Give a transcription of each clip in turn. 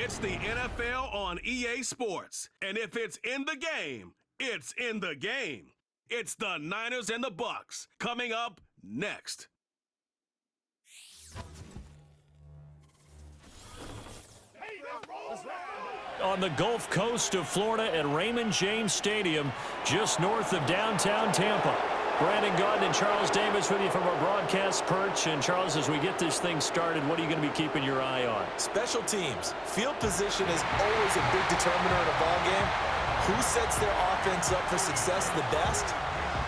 It's the NFL on EA Sports. And if it's in the game, it's in the game. It's the Niners and the Bucs coming up next. On the Gulf Coast of Florida at Raymond James Stadium, just north of downtown Tampa. Brandon Gaudin and Charles Davis with you from our broadcast perch. And Charles, as we get this thing started, what are you going to be keeping your eye on? Special teams. Field position is always a big determiner in a ball game. Who sets their offense up for success the best?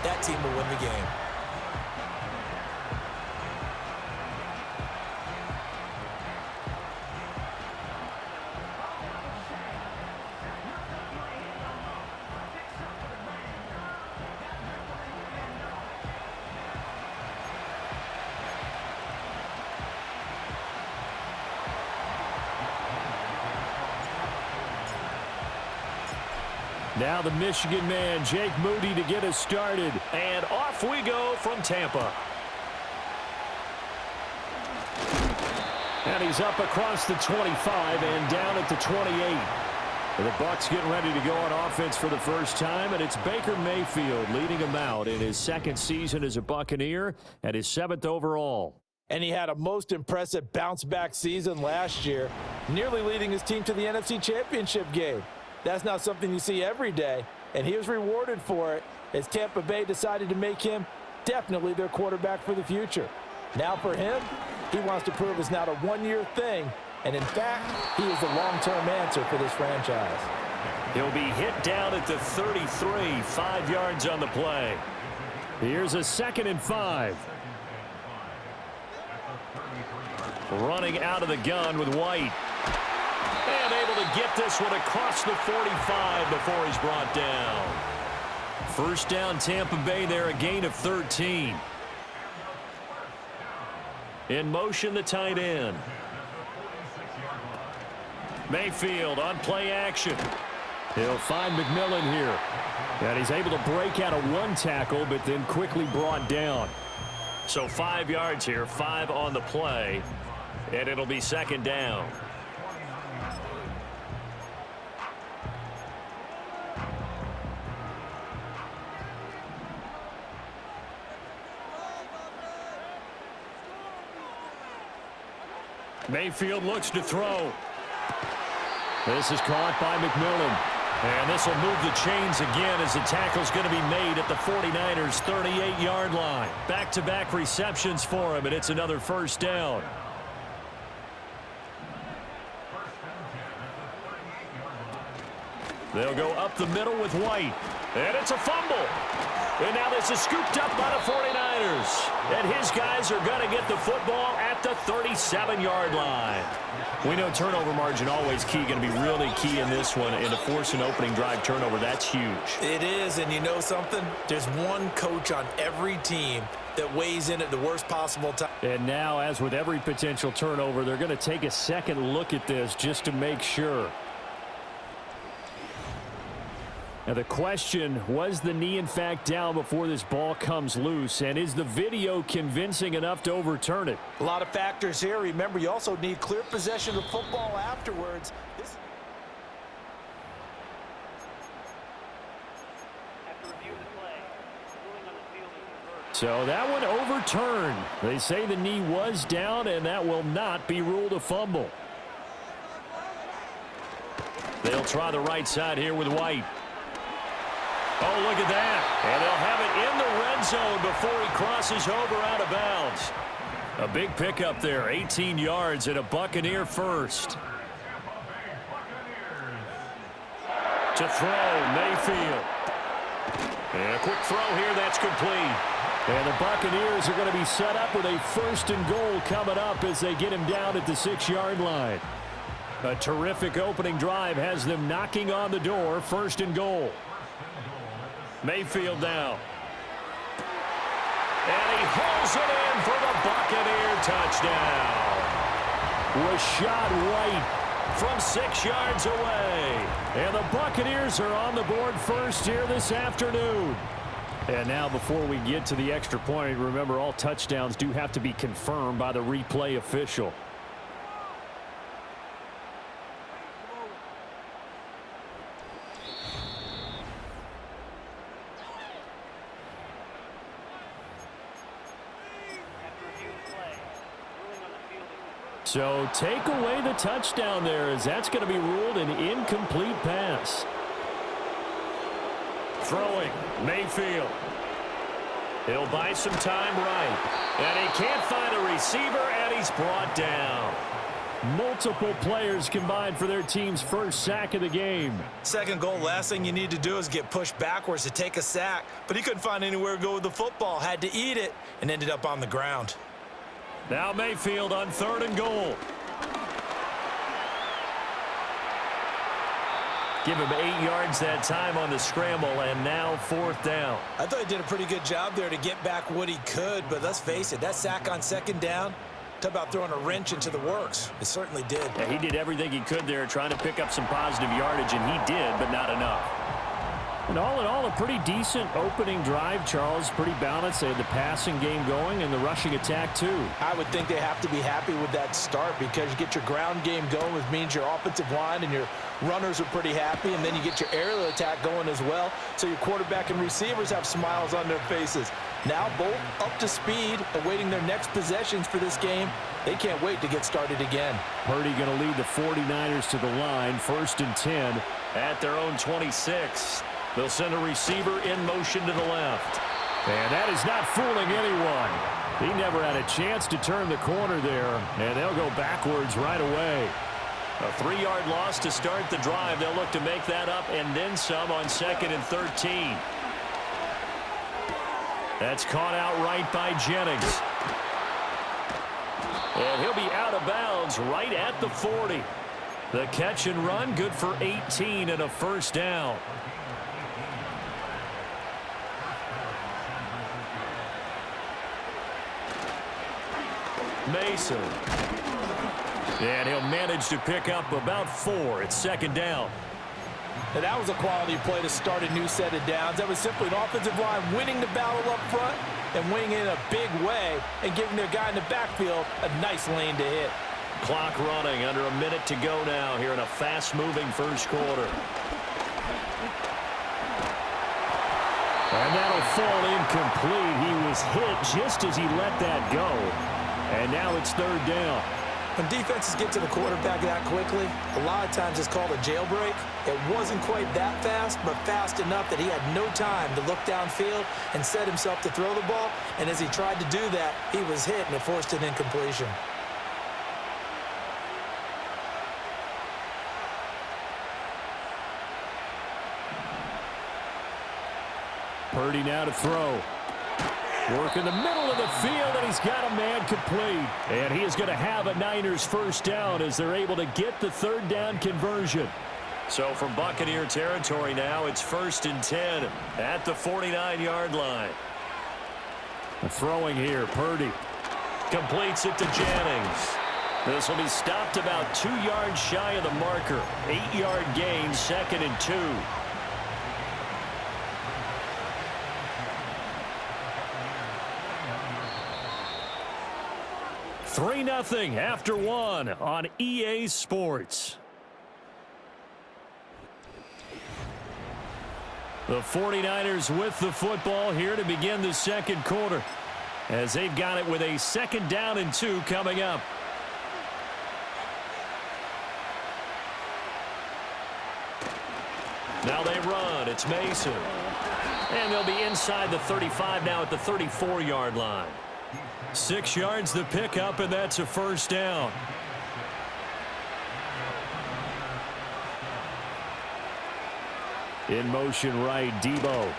That team will win the game. Now the Michigan man, Jake Moody, to get us started. And off we go from Tampa. And he's up across the 25 and down at the 28. The Bucs getting ready to go on offense for the first time, and it's Baker Mayfield leading him out in his second season as a Buccaneer and his 7th overall. And he had a most impressive bounce-back season last year, nearly leading his team to the NFC Championship game. That's not something you see every day, and he was rewarded for it as Tampa Bay decided to make him definitely their quarterback for the future. Now for him, he wants to prove it's not a one-year thing, and in fact, he is the long-term answer for this franchise. He'll be hit down at the 33, 5 yards on the play. Here's a 2nd and 5. Running out of the gun with White. And able to get this one across the 45 before he's brought down. First down, Tampa Bay there, a gain of 13. In motion, the tight end. Mayfield on play action. He'll find McMillan here. And he's able to break out of one tackle, but then quickly brought down. So 5 yards here, 5 on the play. And it'll be 2nd down. Mayfield looks to throw. This is caught by McMillan. And this will move the chains again as the tackle's going to be made at the 49ers' 38-yard line. Back-to-back receptions for him, and it's another first down. They'll go up the middle with White. And it's a fumble. And now this is scooped up by the 49ers. And his guys are going to get the football at the 37-yard line. We know turnover margin always key, going to be really key in this one. And to force an opening drive turnover, that's huge. It is, and you know something? There's one coach on every team that weighs in at the worst possible time. And now, as with every potential turnover, they're going to take a second look at this just to make sure. Now the question, was the knee in fact down before this ball comes loose? And is the video convincing enough to overturn it? A lot of factors here. Remember, you also need clear possession of football afterwards. So that one overturned. They say the knee was down, and that will not be ruled a fumble. They'll try the right side here with White. Oh, look at that. And they'll have it in the red zone before he crosses over out of bounds. A big pickup there, 18 yards and a Buccaneer first. To throw, Mayfield. And a quick throw here, that's complete. And the Buccaneers are going to be set up with a 1st and goal coming up as they get him down at the 6-yard line. A terrific opening drive has them knocking on the door, 1st and goal. Mayfield down. And he hauls it in for the Buccaneer touchdown. Rashad White from 6 yards away. And the Buccaneers are on the board first here this afternoon. And now before we get to the extra point, remember all touchdowns do have to be confirmed by the replay official. So take away the touchdown there, as that's going to be ruled an incomplete pass. Throwing, Mayfield. He'll buy some time right. And he can't find a receiver, and he's brought down. Multiple players combined for their team's first sack of the game. Second goal, last thing you need to do is get pushed backwards to take a sack. But he couldn't find anywhere to go with the football, had to eat it, and ended up on the ground. Now Mayfield on 3rd and goal. Give him 8 yards that time on the scramble, and now 4th down. I thought he did a pretty good job there to get back what he could, but let's face it, that sack on 2nd down, talk about throwing a wrench into the works. It certainly did. Yeah, he did everything he could there trying to pick up some positive yardage, and he did, but not enough. And all in all, a pretty decent opening drive, Charles. Pretty balanced. They had the passing game going and the rushing attack, too. I would think they have to be happy with that start because you get your ground game going, which means your offensive line and your runners are pretty happy, and then you get your aerial attack going as well. So your quarterback and receivers have smiles on their faces. Now both up to speed, awaiting their next possessions for this game. They can't wait to get started again. Purdy going to lead the 49ers to the line, 1st and 10 at their own 26. They'll send a receiver in motion to the left. And that is not fooling anyone. He never had a chance to turn the corner there, and they'll go backwards right away. A 3-yard loss to start the drive. They'll look to make that up and then some on 2nd and 13. That's caught out right by Jennings. And he'll be out of bounds right at the 40. The catch and run, good for 18 and a 1st down. Mason. And he'll manage to pick up about 4 at 2nd down. And that was a quality play to start a new set of downs. That was simply an offensive line winning the battle up front and winning it in a big way and giving their guy in the backfield a nice lane to hit. Clock running, under a minute to go now here in a fast-moving first quarter. And that'll fall incomplete. He was hit just as he let that go. And now it's 3rd down. When defenses get to the quarterback that quickly, a lot of times it's called a jailbreak. It wasn't quite that fast, but fast enough that he had no time to look downfield and set himself to throw the ball. And as he tried to do that, he was hit, and it forced an incompletion. Purdy now to throw. Work in the middle of the field, and he's got a man complete. And he is going to have a Niners 1st down as they're able to get the 3rd down conversion. So from Buccaneer territory now, it's 1st and 10 at the 49-yard line. Throwing here, Purdy. Completes it to Jennings. This will be stopped about 2 yards shy of the marker. 8-yard gain, 2nd and 2. 3-0 after 1 on EA Sports. The 49ers with the football here to begin the 2nd quarter, as they've got it with a 2nd down and 2 coming up. Now they run. It's Mason. And they'll be inside the 35 now at the 34-yard line. 6 yards the pickup, and that's a 1st down. In motion right, Debo.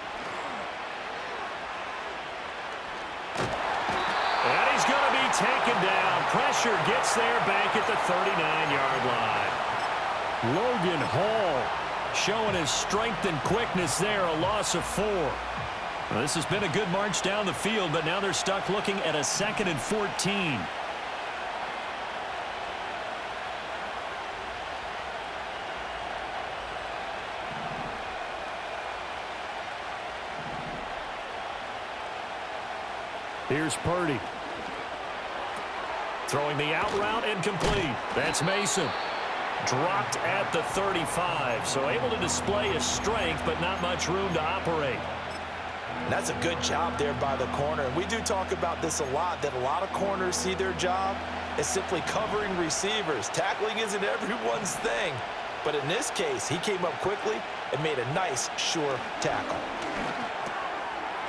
And he's going to be taken down. Pressure gets there back at the 39-yard line. Logan Hall showing his strength and quickness there, a loss of 4. Well, this has been a good march down the field, but now they're stuck looking at a 2nd and 14. Here's Purdy. Throwing the out route incomplete. That's Mason. Dropped at the 35, so able to display his strength, but not much room to operate. And that's a good job there by the corner. And we do talk about this a lot, that a lot of corners see their job as simply covering receivers. Tackling isn't everyone's thing. But in this case, he came up quickly and made a nice, sure tackle.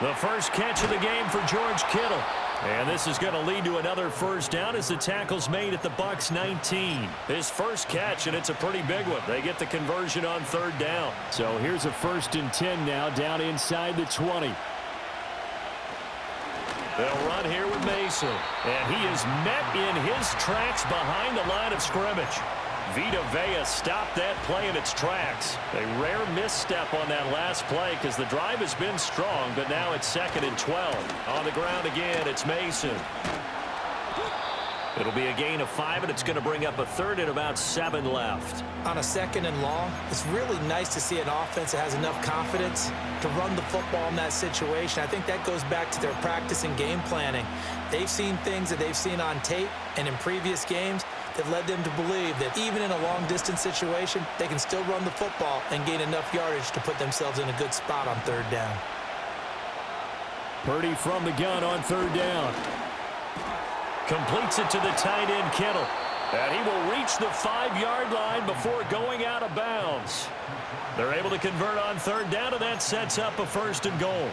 The first catch of the game for George Kittle. And this is going to lead to another first down as the tackle's made at the Bucs 19. His first catch, and it's a pretty big one. They get the conversion on third down. So here's a 1st and 10 now down inside the 20. They'll run here with Mason. And he is met in his tracks behind the line of scrimmage. Vita Vea stopped that play in its tracks. A rare misstep on that last play because the drive has been strong, but now it's 2nd and 12. On the ground again, it's Mason. It'll be a gain of 5, and it's going to bring up a 3rd and about 7 left. On a 2nd and long, it's really nice to see an offense that has enough confidence to run the football in that situation. I think that goes back to their practice and game planning. They've seen things that they've seen on tape and in previous games that led them to believe that even in a long-distance situation, they can still run the football and gain enough yardage to put themselves in a good spot on 3rd down. Purdy from the gun on 3rd down. Completes it to the tight end, Kittle. And he will reach the 5-yard line before going out of bounds. They're able to convert on 3rd down, and that sets up a 1st and goal.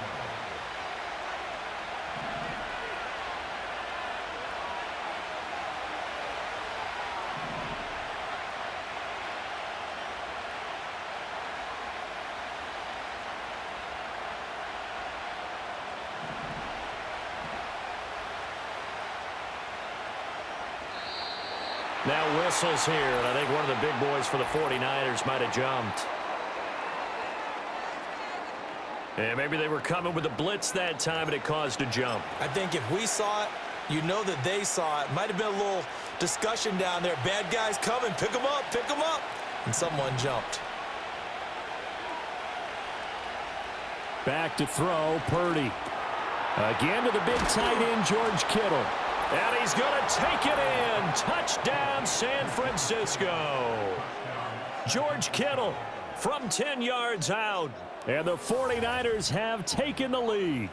Now whistles here, and I think one of the big boys for the 49ers might have jumped. And maybe they were coming with a blitz that time, and it caused a jump. I think if we saw it, you know that they saw it. Might have been a little discussion down there. Bad guys coming, pick them up, pick them up. And someone jumped. Back to throw, Purdy. Again to the big tight end, George Kittle. And he's going to take it in. Touchdown, San Francisco. George Kittle from 10 yards out. And the 49ers have taken the lead.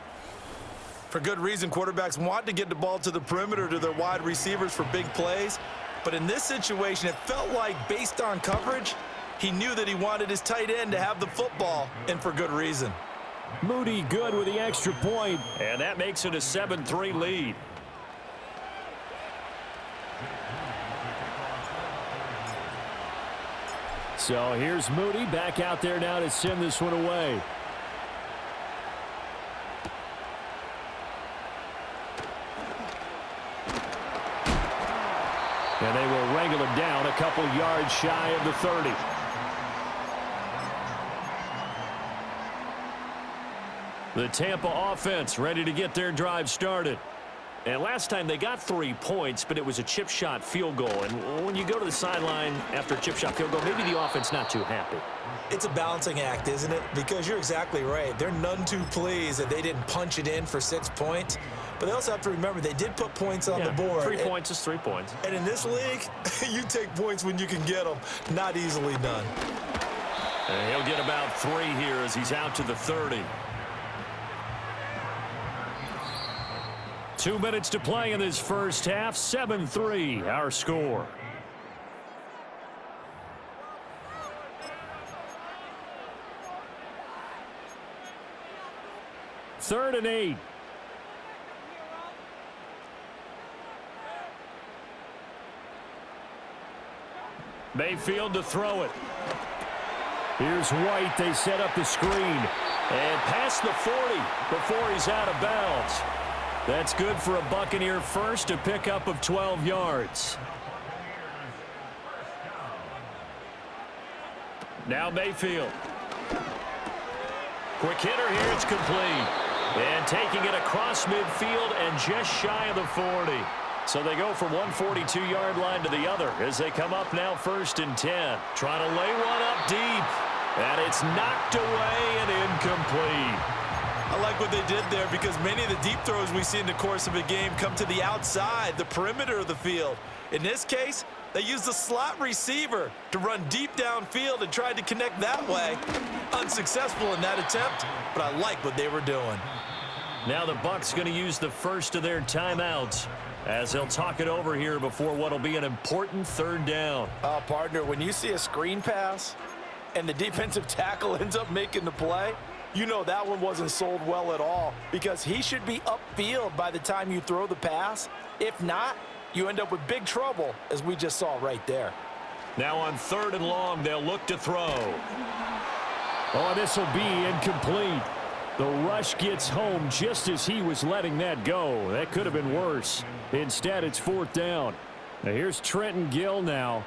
For good reason, quarterbacks want to get the ball to the perimeter to their wide receivers for big plays. But in this situation, it felt like based on coverage, he knew that he wanted his tight end to have the football, and for good reason. Moody good with the extra point, and that makes it a 7-3 lead. So here's Moody back out there now to send this one away. And they will wrangle him down a couple yards shy of the 30. The Tampa offense ready to get their drive started. And last time they got 3 points, but it was a chip shot field goal. And when you go to the sideline after a chip shot field goal, maybe the offense not too happy. It's a balancing act, isn't it? Because you're exactly right. They're none too pleased that they didn't punch it in for 6 points. But they also have to remember they did put points on the board. 3 points is 3 points. And in this league, you take points when you can get them. Not easily done. And he'll get about 3 here as he's out to the 30. 2 minutes to play in this first half. 7-3, our score. Third and 8. Mayfield to throw it. Here's White. They set up the screen. And past the 40 before he's out of bounds. That's good for a Buccaneer first, a pickup of 12 yards. Now Mayfield. Quick hitter here, it's complete. And taking it across midfield and just shy of the 40. So they go from one 42-yard line to the other as they come up now 1st and 10. Trying to lay one up deep. And it's knocked away and incomplete. I like what they did there because many of the deep throws we see in the course of a game come to the outside, the perimeter of the field. In this case, They used a slot receiver to run deep downfield and tried to connect that way. Unsuccessful in that attempt, but I like what they were doing. Now the Bucs going to use the first of their timeouts as they'll talk it over here before what will be an important third down. Partner, when you see a screen pass and the defensive tackle ends up making the play, you know that one wasn't sold well at all because he should be upfield by the time you throw the pass. If not, you end up with big trouble, as we just saw right there. Now on 3rd and long, they'll look to throw. Oh, this will be incomplete. The rush gets home just as he was letting that go. That could have been worse. Instead, it's 4th down. Now here's Trenton Gill now.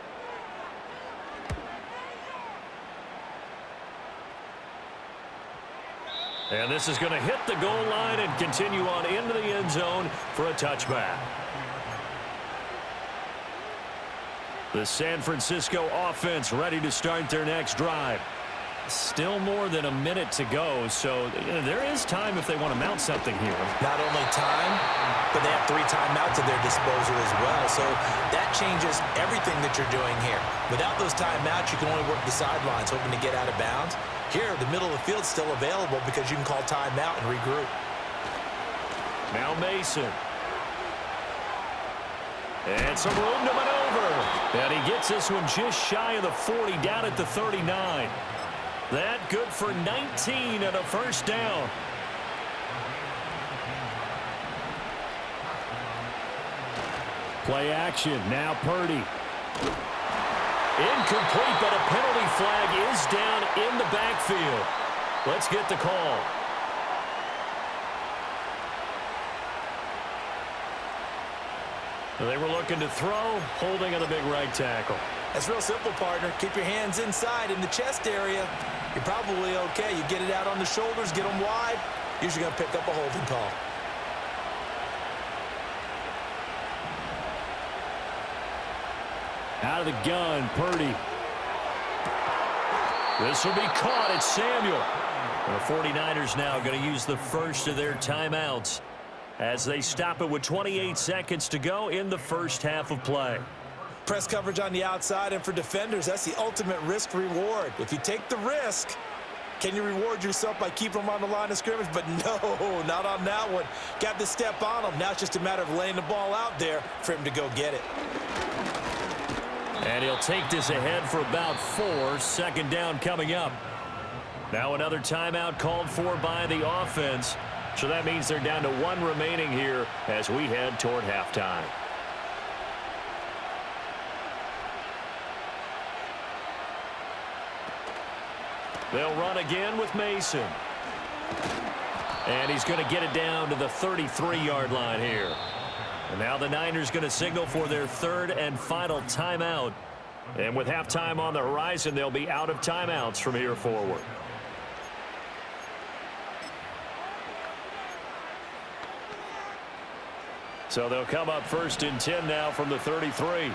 And this is going to hit the goal line and continue on into the end zone for a touchback. The San Francisco offense ready to start their next drive. Still more than a minute to go, so there is time if they want to mount something here. Not only time, but they have 3 timeouts at their disposal as well, so that changes everything that you're doing here. Without those timeouts, you can only work the sidelines, hoping to get out of bounds. Here, the middle of the field's still available because you can call timeout and regroup. Now Mason. And some room to maneuver. And he gets this one just shy of the 40, down at the 39. That good for 19 and a first down. Play action. Now Purdy. Incomplete, but a penalty flag is down in the backfield. Let's get the call. They were looking to throw, holding on the big right tackle. That's real simple, partner. Keep your hands inside in the chest area. You're probably okay. You get it out on the shoulders, get them wide. Usually going to pick up a holding call. Out of the gun, Purdy. This will be caught. It's Samuel. The 49ers now going to use the first of their timeouts as they stop it with 28 seconds to go in the first half of play. Press coverage on the outside, and for defenders, that's the ultimate risk-reward. If you take the risk, can you reward yourself by keeping them on the line of scrimmage? But no, not on that one. Got to step on them. Now it's just a matter of laying the ball out there for him to go get it. And he'll take this ahead for about 4. 2nd down coming up. Now another timeout called for by the offense. So that means they're down to 1 remaining here as we head toward halftime. They'll run again with Mason. And he's going to get it down to the 33-yard line here. And now the Niners going to signal for their 3rd and final timeout. And with halftime on the horizon, they'll be out of timeouts from here forward. So they'll come up 1st and 10 now from the 33.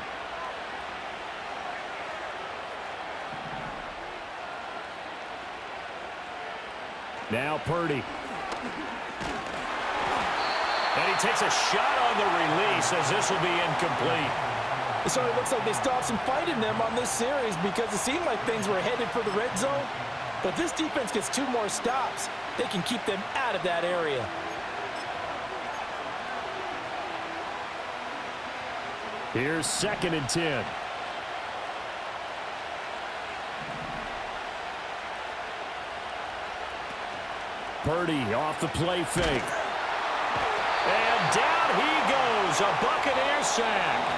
Now Purdy. And he takes a shot on the release as this will be incomplete. It certainly looks like they still have some fight in them on this series because it seemed like things were headed for the red zone. But this defense gets 2 more stops. They can keep them out of that area. Here's 2nd and 10. Purdy off the play fake. And down he goes. A Buccaneers sack.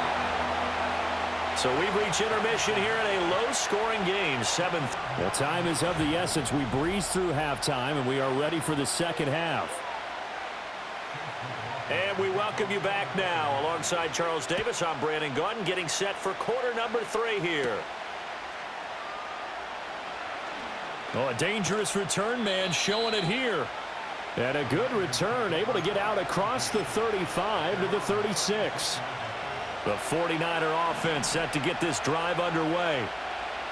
So we've reached intermission here in a low-scoring game. 7th. The time is of the essence. We breeze through halftime, and we are ready for the second half. And we welcome you back now. Alongside Charles Davis, I'm Brandon Gordon, getting set for quarter number 3 here. Oh, a dangerous return man showing it here. And a good return, able to get out across the 35 to the 36. The 49er offense set to get this drive underway.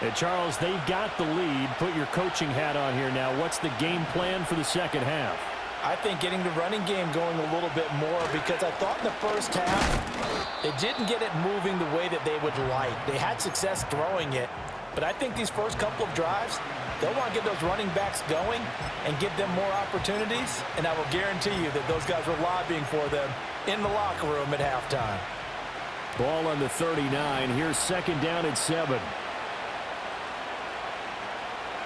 And Charles, they've got the lead. Put your coaching hat on here now. What's the game plan for the second half? I think getting the running game going a little bit more, because I thought in the first half they didn't get it moving the way that they would like. They had success throwing it, but I think these first couple of drives, they'll want to get those running backs going and give them more opportunities, and I will guarantee you that those guys were lobbying for them in the locker room at halftime. Ball on the 39. Here's second down and 7.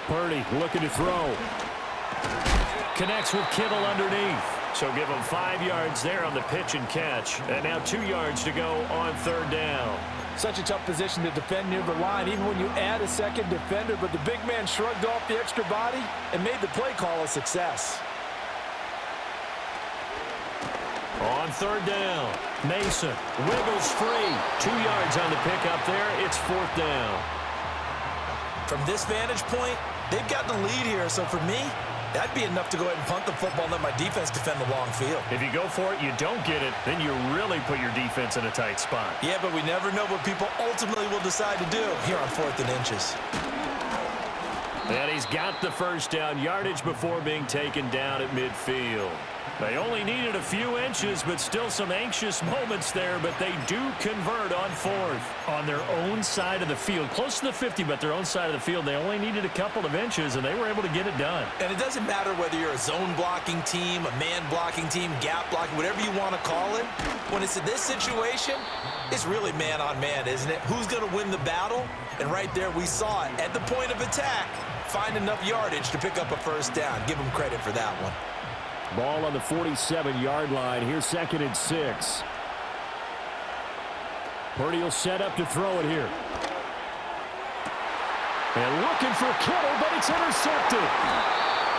Purdy looking to throw. Connects with Kittle underneath. So give him 5 yards there on the pitch and catch. And now 2 yards to go on third down. Such a tough position to defend near the line, even when you add a second defender, but the big man shrugged off the extra body and made the play call a success. On third down, Mason wiggles free. 2 yards on the pickup there. It's fourth down. From this vantage point, they've got the lead here, so for me, that'd be enough to go ahead and punt the football and let my defense defend the long field. If you go for it, you don't get it, then you really put your defense in a tight spot. Yeah, but we never know what people ultimately will decide to do here on 4th and inches. And he's got the first down yardage before being taken down at midfield. They only needed a few inches, but still some anxious moments there, but they do convert on 4th. On their own side of the field, close to the 50, but their own side of the field, they only needed a couple of inches, and they were able to get it done. And it doesn't matter whether you're a zone blocking team, a man blocking team, gap blocking, whatever you want to call it. When it's in this situation, it's really man on man, isn't it? Who's going to win the battle? And right there we saw it. At the point of attack, find enough yardage to pick up a first down. Give them credit for that one. Ball on the 47-yard line. Here's second and 6. Purdy will set up to throw it here. And looking for Kittle, but it's intercepted.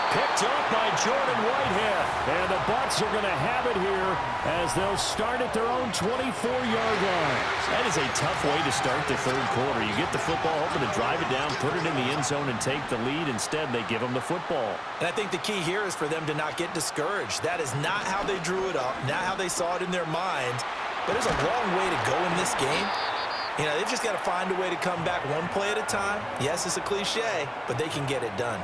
Picked up by Jordan Whitehead. And the Bucs are going to have it here as they'll start at their own 24-yard line. That is a tough way to start the third quarter. You get the football, hoping to drive it down, put it in the end zone, and take the lead. Instead, they give them the football. And I think the key here is for them to not get discouraged. That is not how they drew it up, not how they saw it in their minds. But there's a long way to go in this game. You know, they've just got to find a way to come back one play at a time. Yes, it's a cliche, but they can get it done.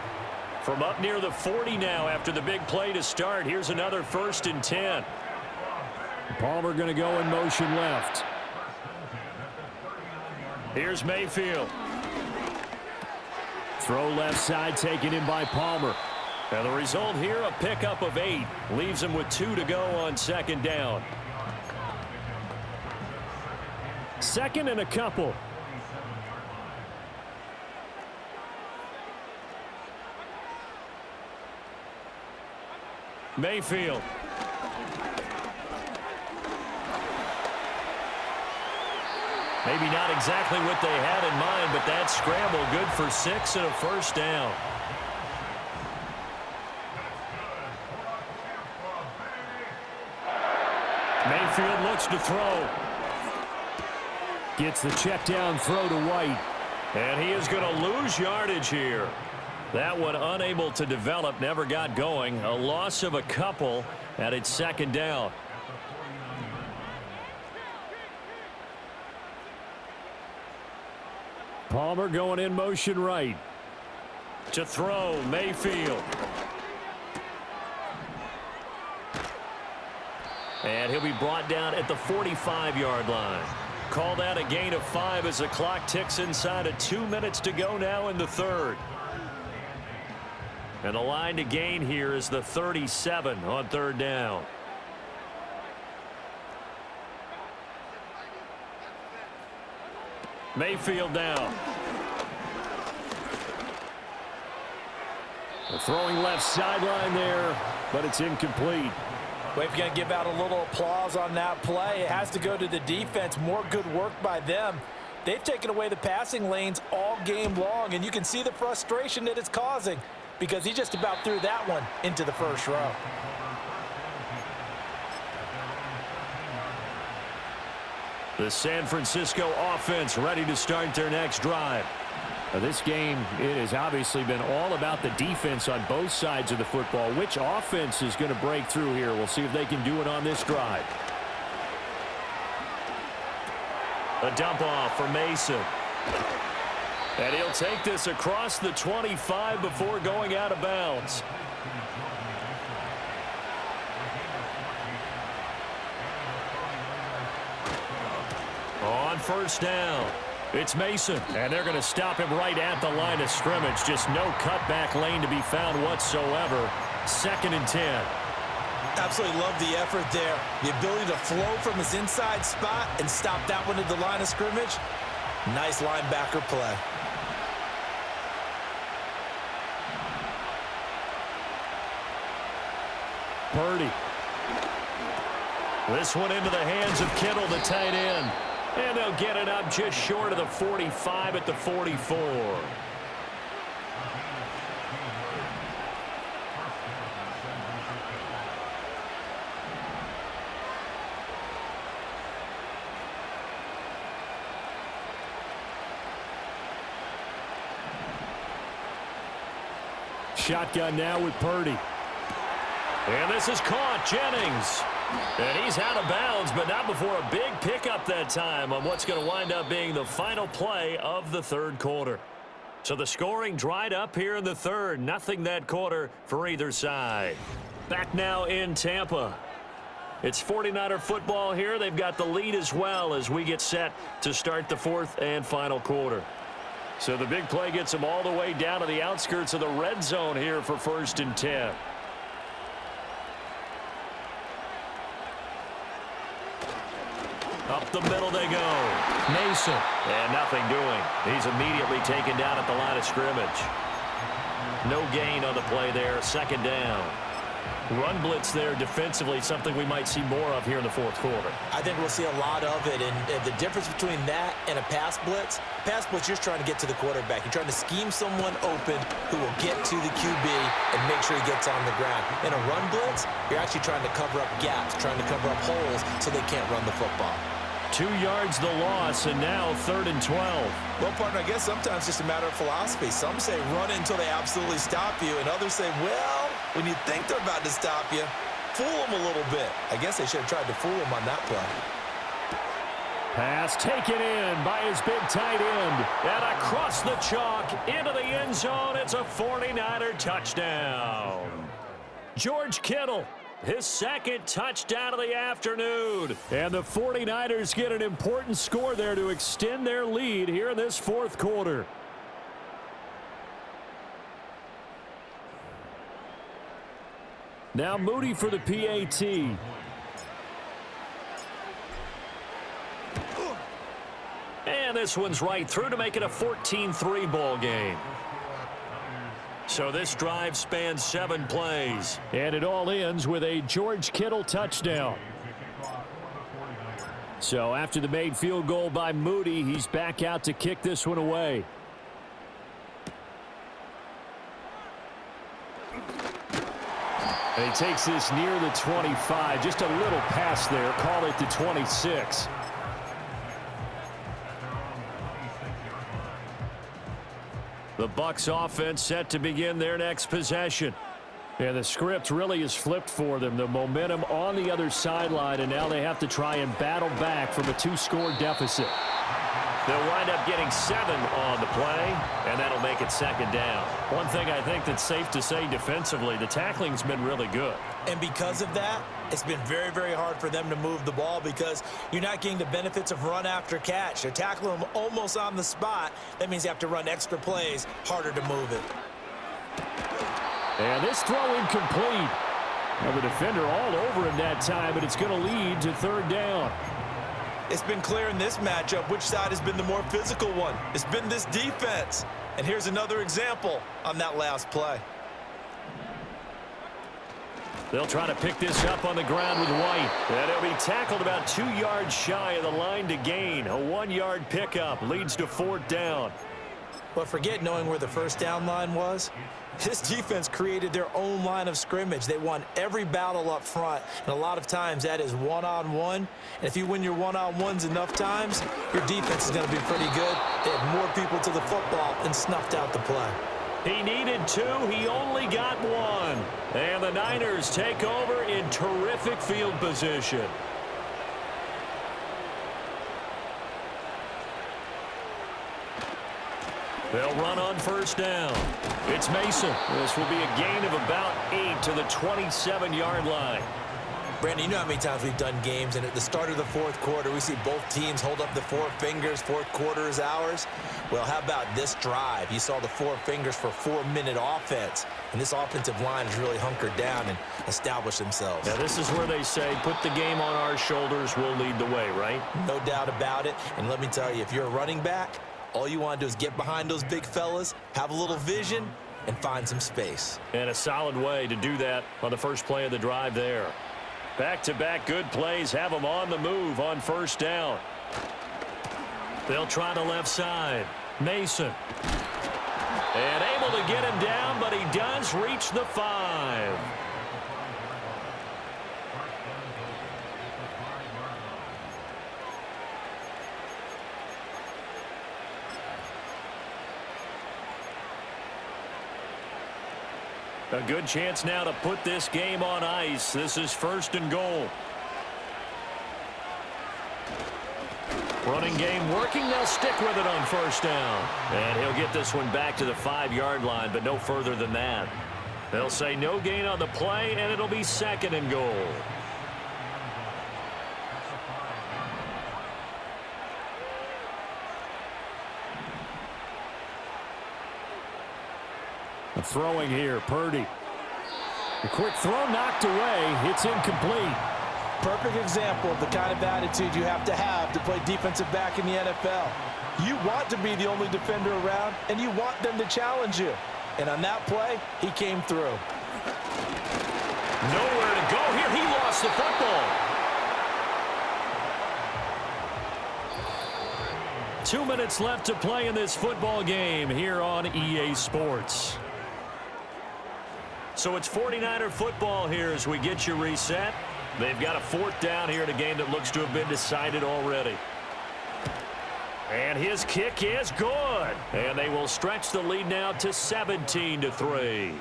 From up near the 40 now after the big play to start, here's another 1st and 10. Palmer going to go in motion left. Here's Mayfield. Throw left side taken in by Palmer. And the result here, a pickup of 8. Leaves him with 2 to go on second down. Second and a couple. Mayfield. Maybe not exactly what they had in mind, but that scramble good for 6 and a first down. Mayfield looks to throw. Gets the check down throw to White. And he is going to lose yardage here. That one unable to develop, never got going. A loss of a couple, and it's second down. Palmer going in motion right. To throw, Mayfield. And he'll be brought down at the 45-yard line. Call that a gain of 5 as the clock ticks inside of 2 minutes to go now in the third. And the line to gain here is the 37 on third down. Mayfield down. The throwing left sideline there, but it's incomplete. Well, if you're going to give out a little applause on that play, it has to go to the defense. More good work by them. They've taken away the passing lanes all game long, and you can see the frustration that it's causing because he just about threw that one into the first row. The San Francisco offense ready to start their next drive. Now, this game, it has obviously been all about the defense on both sides of the football. Which offense is going to break through here? We'll see if they can do it on this drive. A dump off for Mason. And he'll take this across the 25 before going out of bounds. On first down, it's Mason, and they're going to stop him right at the line of scrimmage. Just no cutback lane to be found whatsoever. 2nd and 10. Absolutely love the effort there. The ability to flow from his inside spot and stop that one at the line of scrimmage. Nice linebacker play. Purdy. This one into the hands of Kittle, the tight end. And they'll get it up just short of the 45 at the 44. Shotgun now with Purdy. And this is caught. Jennings. And he's out of bounds, but not before a big pickup that time on what's going to wind up being the final play of the 3rd quarter. So the scoring dried up here in the 3rd. Nothing that quarter for either side. Back now in Tampa. It's 49er football here. They've got the lead as well as we get set to start the 4th and final quarter. So the big play gets them all the way down to the outskirts of the red zone here for 1st and 10. Up the middle they go. Mason. And nothing doing. He's immediately taken down at the line of scrimmage. No gain on the play there. 2nd down. Run blitz there defensively, something we might see more of here in the 4th quarter. I think we'll see a lot of it, and the difference between that and a pass blitz, you're just trying to get to the quarterback. You're trying to scheme someone open who will get to the QB and make sure he gets on the ground. In a run blitz, you're actually trying to cover up gaps, trying to cover up holes so they can't run the football. 2 yards the loss, and now 3rd and 12. Well, partner, I guess sometimes it's just a matter of philosophy. Some say run until they absolutely stop you, and others say, well, when you think they're about to stop you, fool them a little bit. I guess they should have tried to fool him on that play. Pass taken in by his big tight end. And across the chalk into the end zone. It's a 49er touchdown. George Kittle, his 2nd touchdown of the afternoon. And the 49ers get an important score there to extend their lead here in this 4th quarter. Now Moody for the PAT. And this one's right through to make it a 14-3 ball game. So this drive spans 7 plays. And it all ends with a George Kittle touchdown. So after the made field goal by Moody, he's back out to kick this one away. And he takes this near the 25. Just a little pass there. Call it the 26. The Bucs offense set to begin their next possession. And the script really is flipped for them. The momentum on the other sideline, and now they have to try and battle back from a 2-score deficit. They'll wind up getting 7 on the play, and that'll make it 2nd down. One thing I think that's safe to say defensively, the tackling's been really good. And because of that, it's been very, very hard for them to move the ball because you're not getting the benefits of run after catch. They're tackling them almost on the spot. That means you have to run extra plays, harder to move it. And this throw incomplete. Now the defender all over him that time, but it's going to lead to 3rd down. It's been clear in this matchup which side has been the more physical one. It's been this defense. And here's another example on that last play. They'll try to pick this up on the ground with White. And it'll be tackled about 2 yards shy of the line to gain. A 1-yard pickup leads to 4th down. But forget knowing where the first down line was. This defense created their own line of scrimmage. They won every battle up front, and a lot of times that is one-on-one. And if you win your one-on-ones enough times, your defense is going to be pretty good. They had more people to the football and snuffed out the play. He needed 2. He only got 1. And the Niners take over in terrific field position. They'll run on first down. It's Mason. This will be a gain of about 8 to the 27-yard line. Brandon, you know how many times we've done games, and at the start of the fourth quarter, we see both teams hold up the four fingers, fourth quarter is ours. Well, how about this drive? You saw the four fingers for 4-minute offense, and this offensive line has really hunkered down and established themselves. Now, this is where they say, put the game on our shoulders, we'll lead the way, right? No doubt about it, and let me tell you, if you're a running back, all you want to do is get behind those big fellas, have a little vision, and find some space. And a solid way to do that on the first play of the drive there. Back-to-back good plays have them on the move on first down. They'll try the left side. Mason. And able to get him down, but he does reach the 5. A good chance now to put this game on ice. This is first and goal. Running game working. They'll stick with it on first down. And he'll get this one back to the 5-yard line, but no further than that. They'll say no gain on the play, and it'll be second and goal. Throwing here, Purdy. A quick throw knocked away. It's incomplete. Perfect example of the kind of attitude you have to play defensive back in the NFL. You want to be the only defender around, and you want them to challenge you. And on that play, he came through. Nowhere to go here. He lost the football. 2 minutes left to play in this football game here on EA Sports. So it's 49er football here as we get you reset. They've got a fourth down here in a game that looks to have been decided already. And his kick is good. And they will stretch the lead now to 17-3.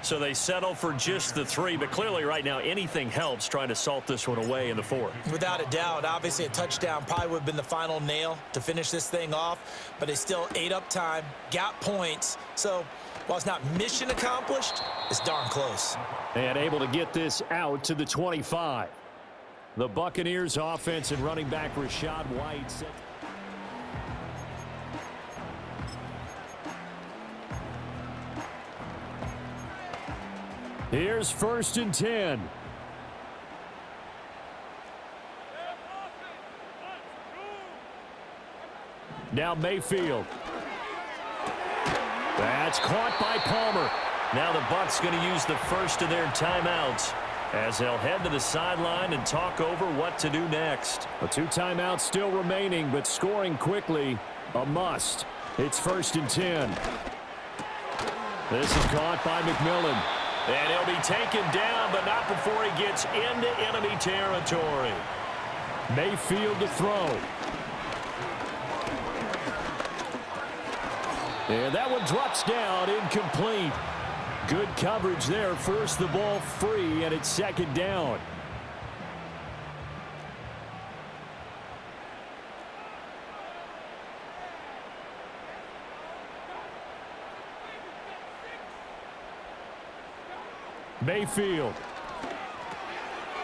So they settle for just the 3, but clearly right now anything helps trying to salt this one away in the 4th. Without a doubt, obviously a touchdown probably would have been the final nail to finish this thing off, but they still ate up time, got points. So while it's not mission accomplished, it's darn close. And able to get this out to the 25. The Buccaneers offense and running back Rachaad White set. Here's first and 10. Now Mayfield. That's caught by Palmer. Now the Bucs going to use the first of their timeouts as they'll head to the sideline and talk over what to do next. 2 timeouts still remaining, but scoring quickly a must. It's first and 10. This is caught by McMillan. And he'll be taken down, but not before he gets into enemy territory. Mayfield to throw. And that one drops down, incomplete. Good coverage there, forced the ball free, and it's second down. Mayfield.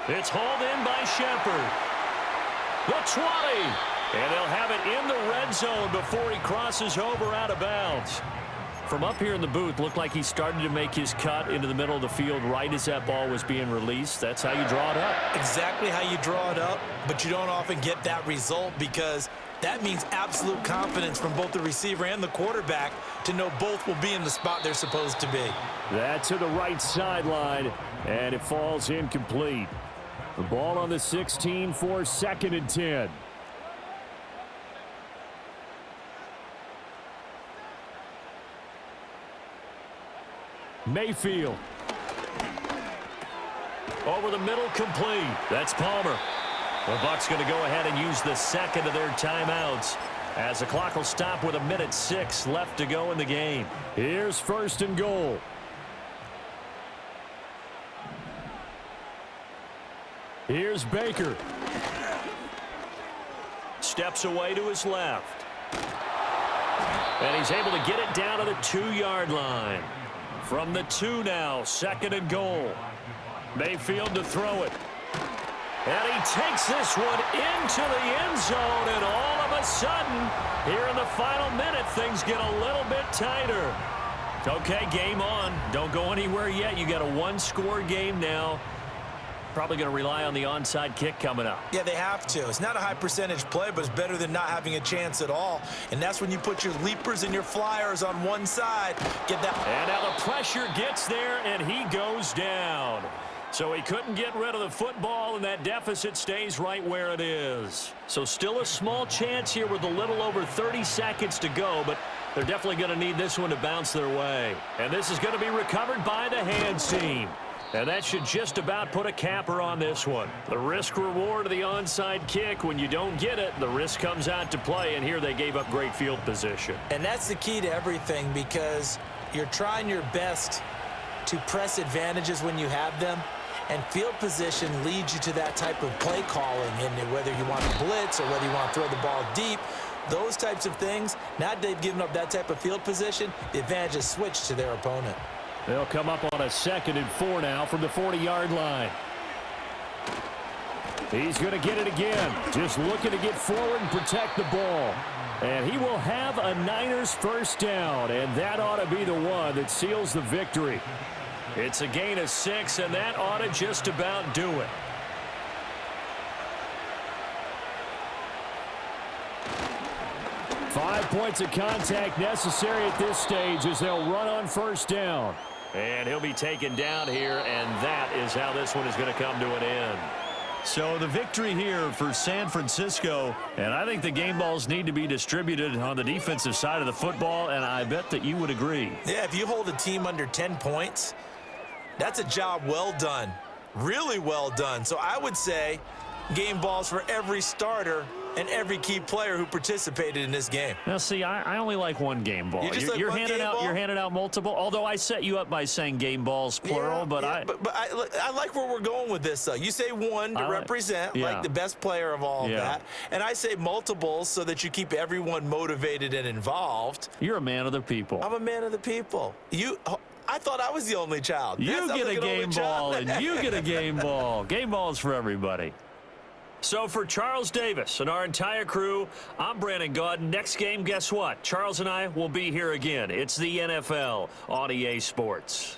It's hauled in by Shepard. The 20. And they'll have it in the red zone before he crosses over out of bounds. From up here in the booth, looked like he started to make his cut into the middle of the field right as that ball was being released. That's how you draw it up. Exactly how you draw it up, but you don't often get that result because that means absolute confidence from both the receiver and the quarterback to know both will be in the spot they're supposed to be. That's to the right sideline, and it falls incomplete. The ball on the 16 for second and 10. Mayfield. Over the middle, complete. That's Palmer. The Bucs going to go ahead and use the second of their timeouts as the clock will stop with 1:06 left to go in the game. Here's first and goal. Here's Baker. Steps away to his left. And he's able to get it down to the 2-yard line. From the 2 now, second and goal. Mayfield to throw it. And he takes this one into the end zone, and all of a sudden, here in the final minute, things get a little bit tighter. Okay, game on. Don't go anywhere yet. You got a one-score game now. Probably going to rely on the onside kick coming up. Yeah, they have to. It's not a high percentage play, but it's better than not having a chance at all. And that's when you put your leapers and your flyers on one side. Get that. And now the pressure gets there, and he goes down. So he couldn't get rid of the football, and that deficit stays right where it is. So still a small chance here with a little over 30 seconds to go, but they're definitely going to need this one to bounce their way. And this is going to be recovered by the hands team. And that should just about put a capper on this one. The risk-reward of the onside kick, when you don't get it, the risk comes out to play, and here they gave up great field position. And that's the key to everything, because you're trying your best to press advantages when you have them, and field position leads you to that type of play calling, and whether you want to blitz or whether you want to throw the ball deep, those types of things. Now they've given up that type of field position, the advantage is switched to their opponent. They'll come up on a 2nd and 4 now from the 40-yard line. He's going to get it again. Just looking to get forward and protect the ball. And he will have a Niners first down, and that ought to be the one that seals the victory. It's a gain of 6, and that ought to just about do it. Five points of contact necessary at this stage as they'll run on first down. And he'll be taken down here, and that is how this one is going to come to an end. So the victory here for San Francisco, and I think the game balls need to be distributed on the defensive side of the football, and I bet that you would agree. Yeah, if you hold a team under 10 points, that's a job well done, really well done. So I would say game balls for every starter and every key player who participated in this game. Now, see, I only like one game ball. You're handing out multiple. Although I set you up by saying game balls plural, but I like where we're going with this. Though you say one to represent like the best player of all of that, and I say multiples so that you keep everyone motivated and involved. You're a man of the people. I'm a man of the people. I thought I was the only child. You get a game ball, and you get a game ball. Game balls for everybody. So for Charles Davis and our entire crew, I'm Brandon Gaudin. Next game, guess what? Charles and I will be here again. It's the NFL on EA Sports.